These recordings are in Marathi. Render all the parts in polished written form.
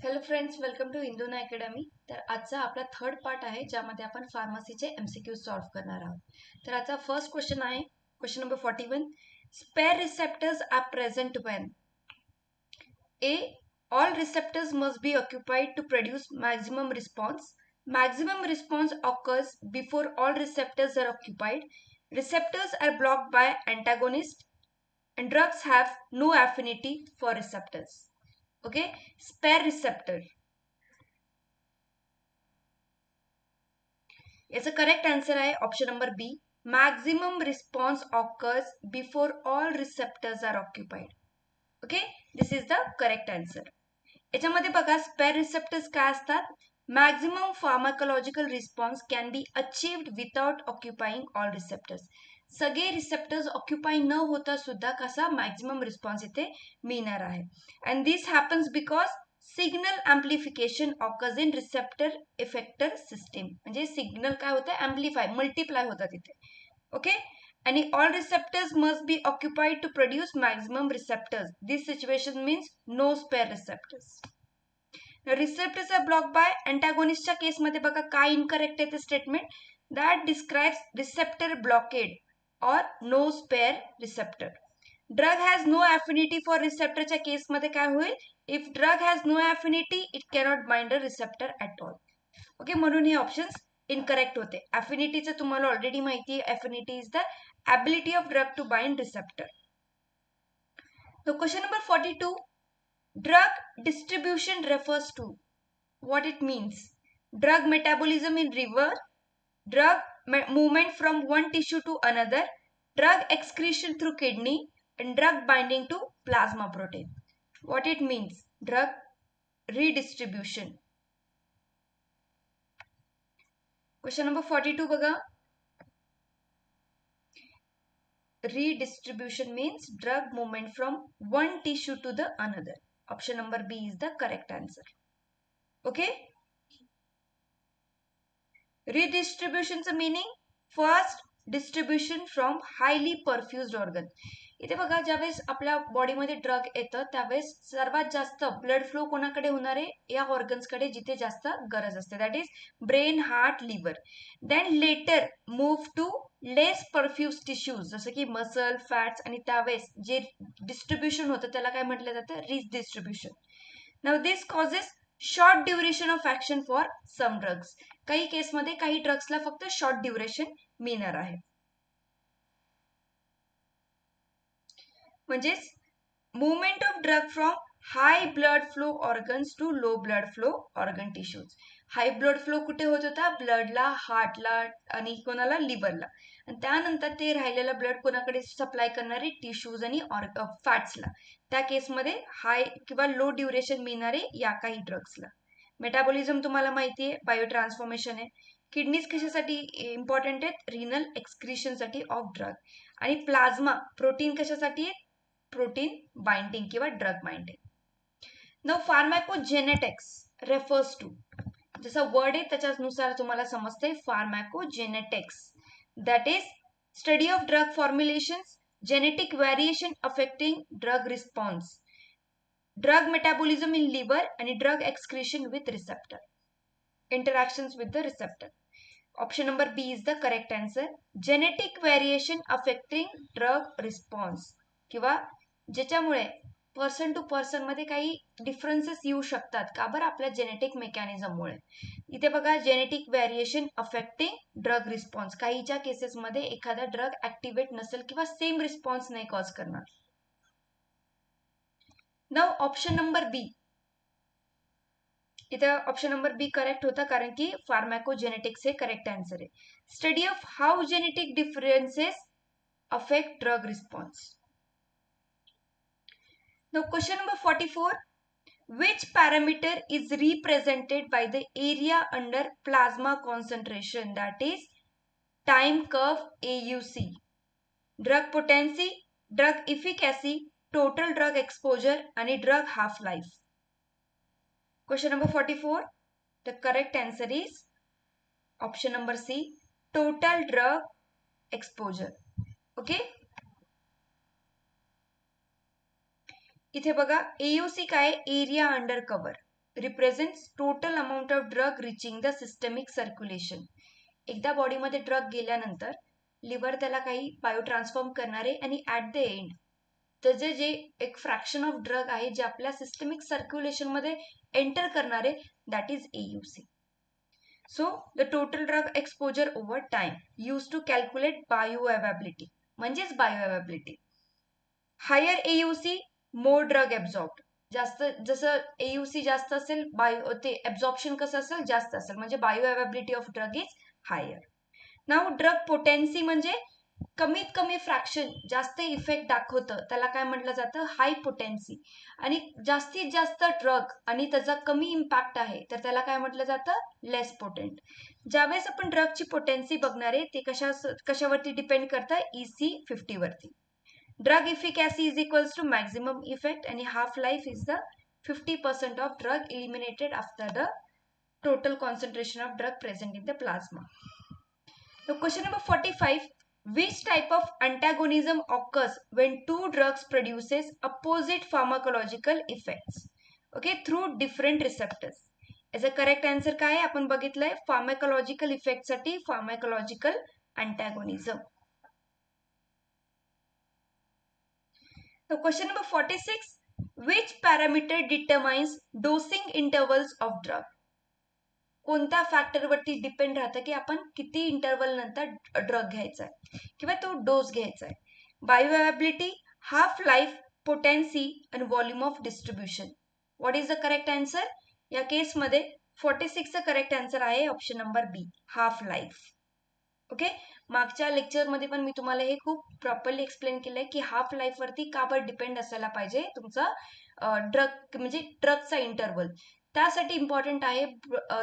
Hello friends, welcome to Induna academy. तर आजचा आपला थर्ड पार्ट आहे ज्यामध्ये आपण फार्मसीचे MCQ सॉल्व्ह करणार आहोत. तर आजचा फर्स्ट क्वेश्चन आहे question number 41. Spare receptors are present when A. All receptors must be occupied to produce maximum response. Maximum response occurs before all receptors are occupied. Receptors are blocked by antagonists and drugs have no affinity for receptors. Okay, spare receptor. याचा करेक्ट आन्सर आहे option number B. Maximum response occurs before all receptors are occupied. Okay, this is the correct answer. याच्यामध्ये बघा स्पेअर रिसेप्टर्स काय असतात. Maximum pharmacological response can be achieved without occupying all receptors. सगळे रिसेप्टर्स ऑक्युपाय न होता सुद्धा कसा मॅक्झिमम रिस्पॉन्स इथे मिळणार आहे. And this happens because signal amplification occurs in receptor effector system. म्हणजे सिग्नल काय होतं, अँप्लिफाय मल्टिप्लाय होतात इथे. ओके, आणि all receptors must be occupied to produce maximum receptors. This situation means no spare receptors. Receptors are block by अँटागोनिस्टच्या केसमध्ये बघा काय इनकरेक्ट आहे ते statement. That describes receptor blockade और no spare receptor. Drug has no affinity for रिसेप्टरच्या केसमध्ये काय होईल. If drug has no affinity it cannot bind a receptor at all. Okay, म्हणून हे ऑप्शन्स इनकरेक्ट होते. अफिनिटीचं तुम्हाला ऑलरेडी माहिती आहे. Affinity is the ability of drug to bind receptor. So question number 42. Drug distribution refers to what it means. Drug metabolism in liver, drug movement from one tissue to another, drug excretion through kidney, and drug binding to plasma protein. What it means. Drug redistribution. Question number 42 बघा. Redistribution means drug movement from one tissue to the another. Option number B is the correct answer. Okay. Redistribution's meaning first distribution from highly perfused organ. इथे बघा ज्यावेळेस आपल्या बॉडीमध्ये ड्रग येतं त्यावेळेस सर्वात जास्त ब्लड फ्लो कोणाकडे होणार आहे, या ऑर्गन्सकडे जिथे जास्त गरज असते. That is brain, heart, liver. Then later move to less perfuse tissues जसं की मसल, फॅट्स, आणि त्यावेळेस जे डिस्ट्रीब्युशन होतं त्याला काय म्हटलं जातं, redistribution. Now this causes short duration of action for some drugs. काही केसमध्ये काही ड्रग्सला फक्त शॉर्ट ड्युरेशन मिळणार आहे. म्हणजेच movement of drug from high blood flow organs to low blood flow organ tissues. High blood flow कुठे होत होता, ब्लडला, हार्टला आणि कोणाला, लिव्हरला. आणि त्यानंतर ते राहिलेलं ब्लड कोणाकडे सप्लाय करणारे, टिश्यूज आणि फॅट्सला. त्या केसमध्ये हाय किंवा लो ड्युरेशन मिळणारे या काही ड्रग्सला. मेटाबॉलिझम तुम्हाला माहिती आहे, बायो ट्रान्सफॉर्मेशन आहे. किडनीज कशासाठी इम्पॉर्टंट आहेत, रिनल एक्सक्रिशनसाठी ऑफ ड्रग. आणि प्लाझ्मा प्रोटीन कशासाठी आहे, प्रोटीन बाइंडिंग किंवा drug binding. Now pharmacogenetics refers to, जसं वर्ड आहे त्याच्यानुसार तुम्हाला समजते. Pharmacogenetics that is study of drug formulations, genetic variation affecting drug response, drug metabolism in liver आणि drug excretion with receptor, interactions with the receptor. Option number B is the correct answer. Genetic variation affecting drug response, किंवा ज्याच्यामुळे पर्सन टू पर्सन मध्ये काही डिफरन्सेस येऊ शकतात. का बरं, आपल्या जेनेटिक मेकॅनिझममुळे. इथे बघा genetic variation affecting drug response. काहीच्या केसेसमध्ये एखादा ड्रग ऍक्टिव्हेट नसेल किंवा सेम रिस्पॉन्स नाही कॉज करणार. नाउ ऑप्शन नंबर बी, इथं ऑप्शन नंबर बी करेक्ट होता कारण की फार्मॅकोजेनेटिक्स हे करेक्ट आन्सर आहे. Study of how genetic differences affect drug response. Now question number 44. Which parameter is represented by the area under plasma concentration, that is time curve AUC? Drug potency, drug efficacy, total drug exposure and drug half life. Question number 44. The correct answer is option number C, total drug exposure. Okay. इथे बघा AUC काय, area under cover. Represents total amount of drug reaching the systemic circulation. एकदा बॉडीमध्ये ड्रग गेल्यानंतर लिव्हर त्याला काही बायो ट्रान्सफॉर्म करणारे आणि ॲट द एंड त्याचे जे एक फ्रॅक्शन ऑफ ड्रग आहे जे आपल्या सिस्टमिक सर्क्युलेशनमध्ये एंटर करणारे, that is AUC. So the total drug exposure over time used to calculate bioavailability, म्हणजेच bioavailability. Higher AUC, more drug absorbed. जास्त जसं AUC जास्त असेल बायो ते ॲब्झॉर्प्शन कसं असेल जास्त असेल, म्हणजे bioavailability of drug is higher. Now drug potency म्हणजे कमीत कमी फ्रॅक्शन जास्त इफेक्ट दाखवतं त्याला काय म्हटलं जातं, हाय पोटेन्सी. आणि जास्तीत जास्त ड्रग आणि त्याचा कमी इम्पॅक्ट आहे तर त्याला काय म्हटलं जातं, लेस पोटेंट. ज्यावेळेस आपण ड्रगची पोटेन्सी बघणार आहे ते कशावरती डिपेंड करतं, EC50 वरती. Drug efficacy is equals to maximum effect आणि half life is the 50% of drug eliminated after the total concentration of drug present in the plasma. Now question number 45. Which type of antagonism occurs when two drugs produces opposite pharmacological effects? Okay, through different receptors. याचा करेक्ट आन्सर काय आहे, आपण बघितलंय फार्माकोलॉजिकल इफेक्ट साठी pharmacological अँटॅगोनिझम. So question number 46. Which parameter determines dosing intervals of drug? कोणत्या फॅक्टरवरती डिपेंड राहतं की आपण किती इंटरवल नंतर ड्रग घ्यायचा आहे किंवा तो डोस घ्यायचा आहे. बायोअवेबिलिटी, हाफ लाईफ, पोटेन्सी आणि volume of distribution. What is the correct answer? या केसमध्ये 46चा करेक्ट आन्सर आहे ऑप्शन नंबर बी, हाफ लाईफ. ओके, मागच्या लेक्चरमध्ये पण मी तुम्हाला हे खूप प्रॉपरली एक्सप्लेन केलंय की हाफ लाईफ वरती का बरं डिपेंड असायला पाहिजे तुमचा ड्रग म्हणजे ड्रगचा इंटरवल. त्यासाठी इम्पॉर्टंट आहे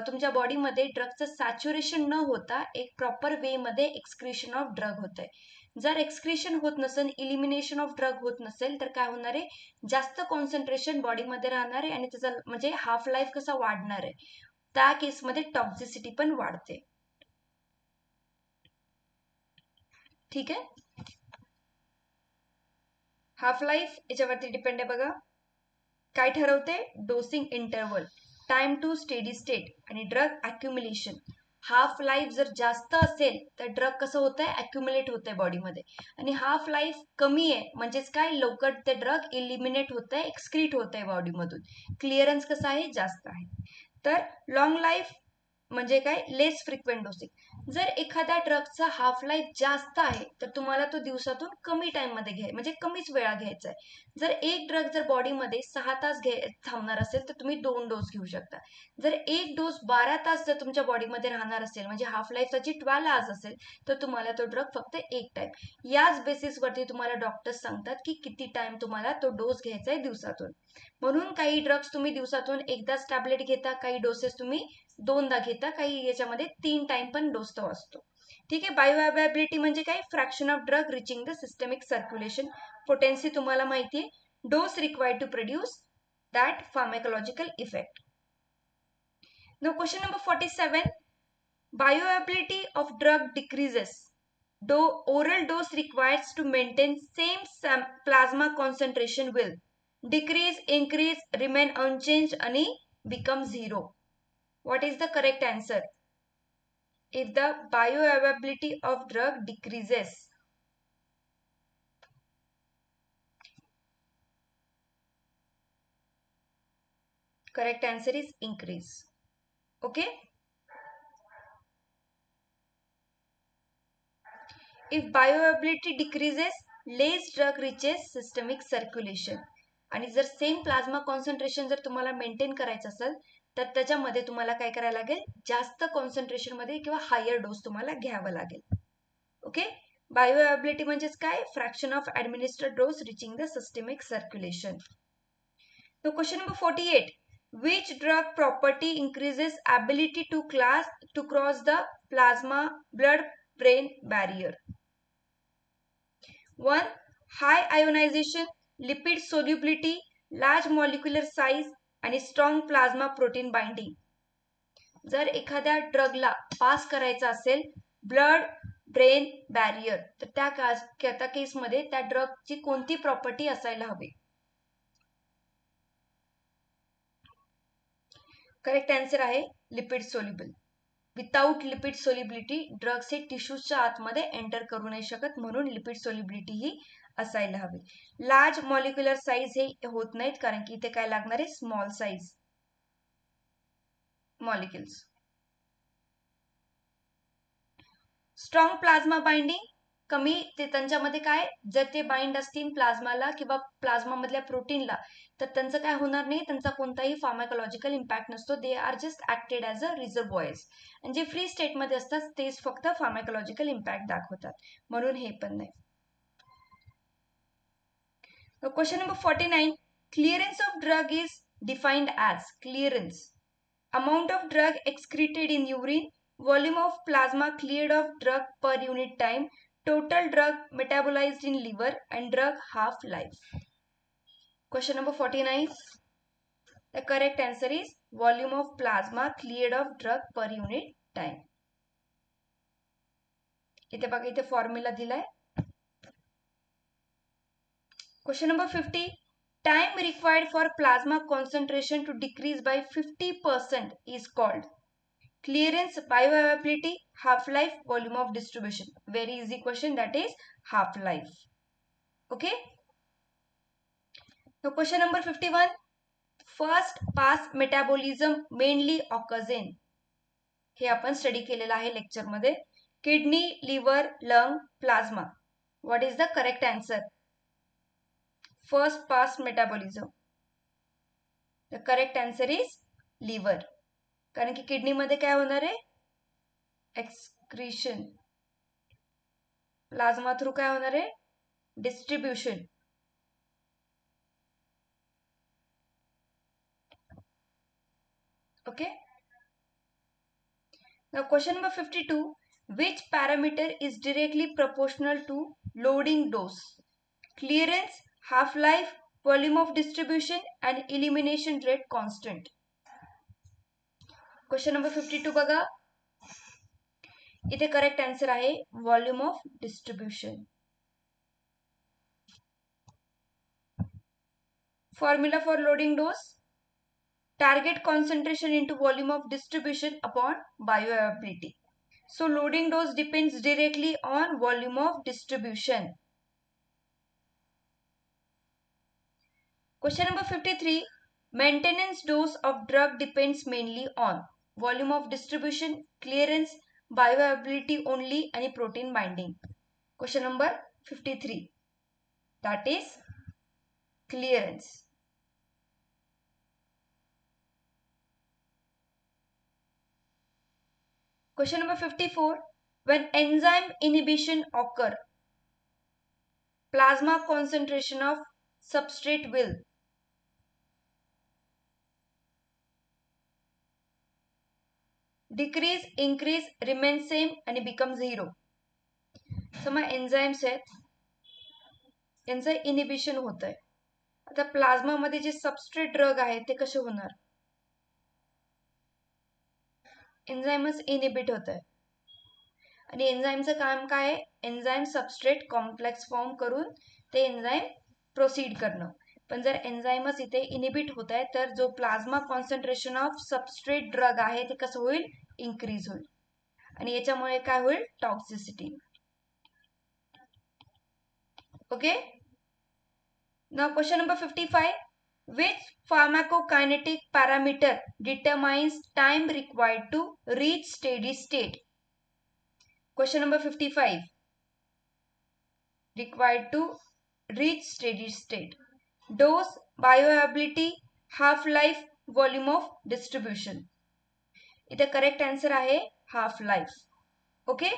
तुमच्या बॉडीमध्ये ड्रगचं सॅच्युरेशन न होता एक प्रॉपर वे मध्ये एक्सक्रिशन ऑफ ड्रग होत आहे. जर एक्सक्रिशन होत नसेल, इलिमिनेशन ऑफ ड्रग होत नसेल तर काय होणार आहे, जास्त कॉन्सन्ट्रेशन बॉडीमध्ये राहणार आहे आणि त्याचा म्हणजे हाफ लाईफ कसा वाढणार आहे, त्या केसमध्ये टॉक्झिसिटी पण वाढते. ठीक आहे, हाफ लाईफ याच्यावरती डिपेंड आहे बघा. काय ठरवते, dosing interval, time to steady state आणि ड्रग अक्युमुलेशन. हाफ लाईफ जर जास्त असेल तर ड्रग कसं होत आहे, अक्युमुलेट होत आहे बॉडीमध्ये. आणि हाफ लाईफ कमी आहे म्हणजेच काय, लवकर ते ड्रग इलिमिनेट होत आहे, एक्सक्रीट होत आहे बॉडीमधून, क्लिअरन्स कसं आहे, जास्त आहे. तर लॉंग लाईफ म्हणजे काय, लेस फ्रिक्वेंट डोसिंग. जर एखाद्या ड्रगचा हाफ लाईफ जास्त आहे तर तुम्हाला तो दिवसातून कमी टाइम मध्ये म्हणजे कमीच वेळा घ्यायचा आहे. जर एक ड्रग जर बॉडीमध्ये 6 तास थांबणार असेल तर तुम्ही 2 डोस घेऊ शकता. जर एक डोस 12 तास जर तुमच्या बॉडीमध्ये राहणार असेल म्हणजे हाफ लाईफ त्याची 12 आवर्स असेल तर तुम्हाला तो ड्रग फक्त एक टाइम. याच बेसिसवरती तुम्हाला डॉक्टर्स सांगतात की किती टाइम तुम्हाला तो डोस घ्यायचा आहे दिवसातून. म्हणून काही ड्रग्स तुम्ही दिवसातून एकदाच टॅबलेट घेता, काही डोसेस तुम्ही 2दा घेता, काही याच्यामध्ये 3 टाइम पण डोस तो असतो. ठीक आहे, बायोअवेबिलिटी म्हणजे काय, fraction of drug reaching the systemic circulation. Potency तुम्हाला माहिती आहे, dose required to produce that pharmacological effect. Now question number 47. Bioavailability of drug decreases. Oral dose requires to maintain same plasma concentration will decrease, increase, remain unchanged आणि become zero. What is the correct answer? If the bioavailability of drug decreases. Correct answer is increase. Okay. If bioavailability decreases, less drug reaches systemic circulation. आणि जर सेम प्लाझ्मा कॉन्सन्ट्रेशन जर तुम्हाला मेंटेन करायचं असेल तर त्याच्यामध्ये तुम्हाला काय करायला लागेल, जास्त कॉन्सन्ट्रेशन मध्ये किंवा हायर डोस तुम्हाला घ्यावा लागेल. ओके, बायोअवेबिलिटी म्हणजेच काय, fraction of administered dose reaching the systemic circulation. So question number 48. Which drug property increases ability to cross the plasma blood-brain barrier? 1. High ionization, lipid solubility, large molecular size आणि स्ट्रॉंग प्लाझ्मा प्रोटीन बाइंडिंग. जर एखाद्या ड्रगला पास करायचा असेल ब्लड ब्रेन बॅरियर तर त्या केसमध्ये त्या ड्रगची कोणती प्रॉपर्टी असायला हवी. करेक्ट आन्सर आहे lipid soluble. Without lipid solubility drugs हे टिश्यूजच्या आतमध्ये एंटर करू नाही शकत, म्हणून लिपिड सोल्युबिलिटी ही असायला हवी. लार्ज मॉलिक्युलर साईज हे होत नाहीत, कारण की इथे काय लागणार आहे, small size molecules. Strong plasma binding कमी, ते त्यांच्यामध्ये काय, जर ते बाइंड असतील प्लाझ्माला किंवा प्लाझ्मा मधल्या प्रोटीनला, तर त्यांचं काय होणार नाही, त्यांचा कोणताही फार्माकोलॉजिकल इम्पॅक्ट नसतो. They are just acted as a reservoirs. आणि जे फ्री स्टेटमध्ये असतात तेच फक्त फार्माकोलॉजिकल इम्पॅक्ट दाखवतात, म्हणून हे पण नाही. Question number 49. Clearance of drug is defined as clearance amount of drug excreted in urine, volume of plasma cleared of drug per unit time, total drug metabolized in liver, and drug half-life. Question number 49. The correct answer is volume of plasma cleared of drug per unit time. इथे बघा, इथे फॉर्म्युला दिलाय. Question number 50. Time required for plasma concentration to decrease by 50% is called clearance, bioavailability, half-life, volume of distribution. Very easy question, that is half-life. Okay. Now question number 51. First pass metabolism mainly occurs in, हे आपण स्टडी केलेलं आहे लेक्चर मध्ये, kidney, liver, lung, plasma. What is the correct answer? First pass metabolism. The correct answer is liver, कारण की किडनीमध्ये काय होणार आहे, एक्सक्रीशन. प्लाझ्मा थ्रू काय होणार आहे, distribution. Okay. Now question number 52. Which parameter is directly proportional to loading dose? Clearance, half-life, volume of distribution, and elimination rate constant. Question number 52 बघा. इथे करेक्ट आन्सर आहे volume of distribution. Formula for loading dose: target concentration into volume of distribution upon bioavailability. So loading dose depends directly on volume of distribution. Question number 53. Maintenance dose of drug depends mainly on volume of distribution, clearance, bioavailability only, and protein binding. Question number 53. That is clearance. Question number 54. When enzyme inhibition occur, plasma concentration of substrate will decrease, increase, remain same, आणि become 0. समजा एन्झाइम्स आहेत, यांचं इनिबिशन होत आहे. आता प्लाझ्मा मध्ये जे सबस्ट्रेट ड्रग आहे ते कसे होणार, एन्झाइमच इनिबिट होत आहे. आणि एन्झाइमचं काम काय आहे, एन्झाइम सबस्ट्रेट कॉम्प्लेक्स फॉर्म करून ते एन्झाइम प्रोसीड करणं. पण जर एन्झाइमच इथे इनिबिट होत आहे, तर जो plasma concentration of substrate drug आहे ते कसं होईल, इन्क्रीज होईल. आणि याच्यामुळे काय होईल, toxicity. Okay. Now question number 55. Which pharmacokinetic parameter determines time required to reach steady state? Question number 55. Required to reach steady state. Dose, bioavailability, half-life, volume of distribution. इथे करेक्ट आन्सर आहे half-life. Okay.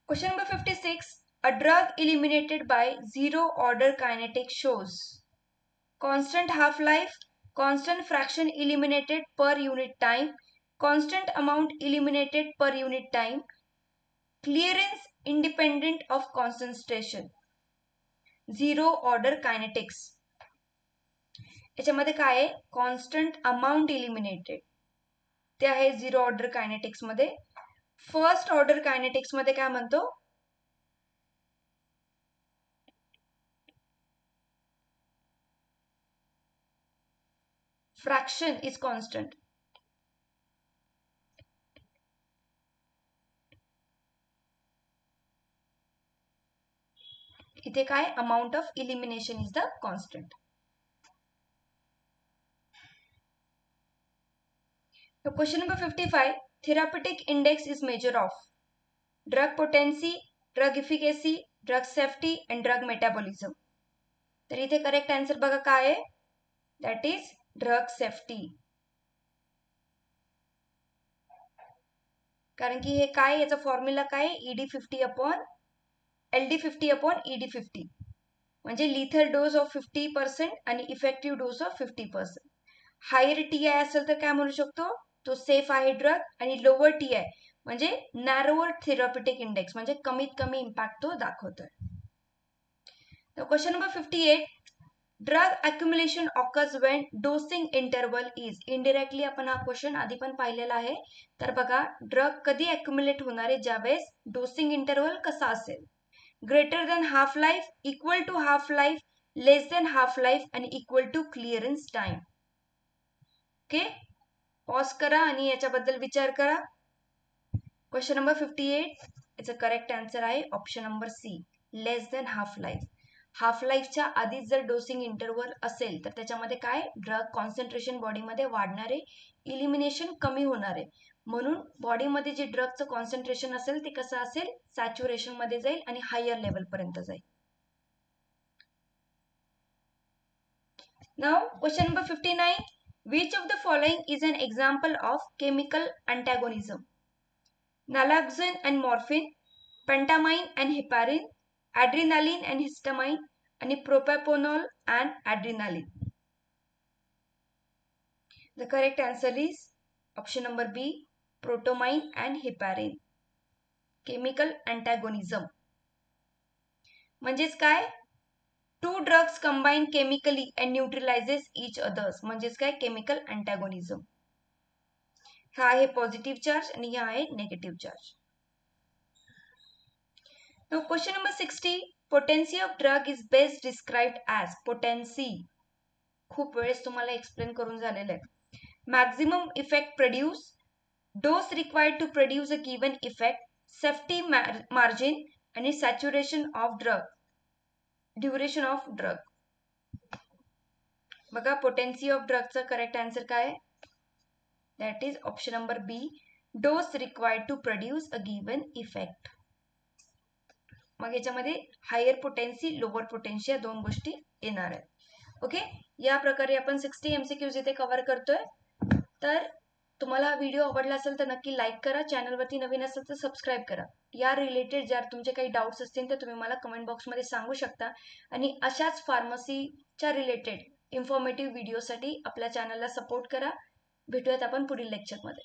Question number 56. A drug eliminated by zero order kinetic shows constant half-life, constant fraction eliminated per unit time, constant amount eliminated per unit time, clearance independent of concentration. Zero order kinetics. याच्यामध्ये काय आहे, कॉन्स्टंट अमाउंट इलिमिनेटेड, ते आहे झिरो ऑर्डर कायनेटिक्स मध्ये. फर्स्ट ऑर्डर कायनेटिक्स मध्ये काय म्हणतो, फ्रॅक्शन इज कॉन्स्टंट. इथे काय amount of elimination is the constant. Question number 55. Therapeutic index is measure of drug potency, drug efficacy, drug safety and drug metabolism. तर इथे करेक्ट आन्सर बघा काय आहे, दॅट इज ड्रग सेफ्टी. कारण की हे काय, याचा फॉर्म्युला काय, ED50 upon LD50 upon ED50, म्हणजे लिथल डोज ऑफ 50% आणि effective dose of 50%. Higher TI असेल तर काय म्हणू शकतो, तो सेफ आहे ड्रग, आणि लोअर TI म्हणजे नॅरोवर थेरॉपिटिक इंडेक्स, म्हणजे कमीत कमी इम्पॅक्ट तो दाखवतोय. Question number 58. Drug accumulation occurs when dosing interval is. Indirectly आपण हा क्वेश्चन आधी पण पाहिलेला आहे. तर बघा, ड्रग कधी अक्युमुलेट होणार आहे, ज्यावेळेस डोसिंग इंटरवल कसा असेल, greater than half life, equal to half life, less than half life आणि equal to clearance time. Okay, pause करा आणि याच्याबद्दल विचार करा. क्वेश्चन नंबर 58 याचा करेक्ट आन्सर आहे option number C, less than half life. Half लाईफच्या आधीच जर डोसिंग इंटरवल असेल तर त्याच्यामध्ये काय, ड्रग कॉन्सन्ट्रेशन बॉडीमध्ये वाढणार आहे, इलिमिनेशन कमी होणार आहे. म्हणून बॉडीमध्ये जे ड्रगचं कॉन्सन्ट्रेशन असेल ते कसं असेल, सॅच्युरेशन मध्ये जाईल आणि हायर लेवल पर्यंत जाईल. Now question number 59. Which of the following is an example of chemical antagonism? Naloxone and morphine, pentamine and heparin, adrenaline and histamine, and propafenol and adrenaline. The correct answer is option number B, protamine and heparin. Chemical antagonism म्हणजेच काय, two drugs combine chemically and neutralizes each others, म्हणजेच काय, केमिकल अँटॅगोनिझम. हा आहे पॉझिटिव्ह चार्ज आणि हा आहे negative charge. Now question number 60. Potency of drug is best described as. Potency खूप वेळेस तुम्हाला एक्सप्लेन करून झालेलं आहे. Maximum effect produce, dose required to produce a given effect, safety margin आणि saturation of drug, duration of drug. बघा, पोटेन्सी ऑफ ड्रगचा करेक्ट आन्सर काय, that is option number B, dose required to produce a given effect. मग याच्यामध्ये हायर पोटेन्सी, लोअर पोटेन्सी या दोन गोष्टी येणार आहेत. ओके, या प्रकारे आपण 60 MCQs इथे कव्हर करतोय. तर तुम्हाला हा व्हिडिओ आवडला असेल तर नक्की लाईक करा, चॅनलवरती नवीन असेल तर सबस्क्राईब करा. या रिलेटेड जर तुमचे काही डाऊट्स असतील तर तुम्ही मला कमेंट बॉक्समध्ये सांगू शकता. आणि अशाच फार्मसीच्या रिलेटेड इन्फॉर्मेटिव्ह व्हिडिओसाठी आपल्या चॅनलला सपोर्ट करा. भेटूयात आपण पुढील लेक्चरमध्ये.